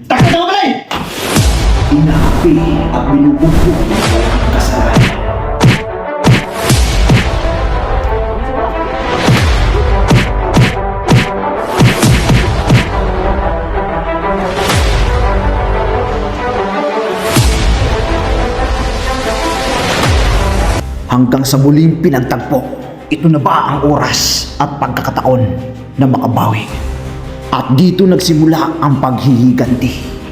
Takot ako pala eh! Inaapi at binubugbog ng walang kasalanan. Hanggang sa muling pinagtagpo, ito na ba ang oras at pagkakataon na makabawi? At dito nagsimula ang paghihiganti.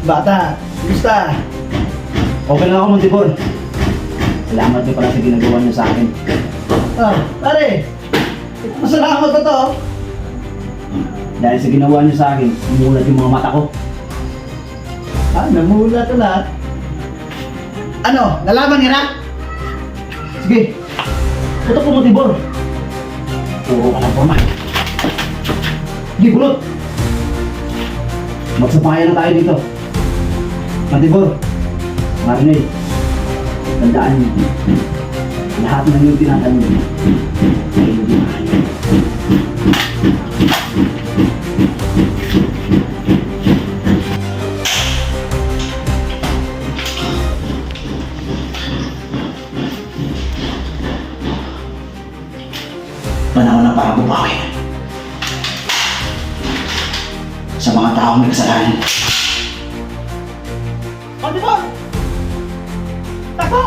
Bata, gusta? Okay lang ako, Montipor. Salamat din pala sa ginagawa niyo sa akin. Ah, pare! Masalamat ko to. Dahil sa ginawa niyo sa akin, umulat yung mga mata ko. Ah, namulat na lahat. Ano? Nalaman niya na? Sige. Putok mo, Montipor. Puro ka ng forma. Sige, bulot. Magsabayan na tayo dito. Montipor, Marinade, tandaan niyo, lahat ng yung tinatanong niyo, ay hindi maayon. Panahon na para bumawi sa mga taong may kasalanan. Montipor! Takbo!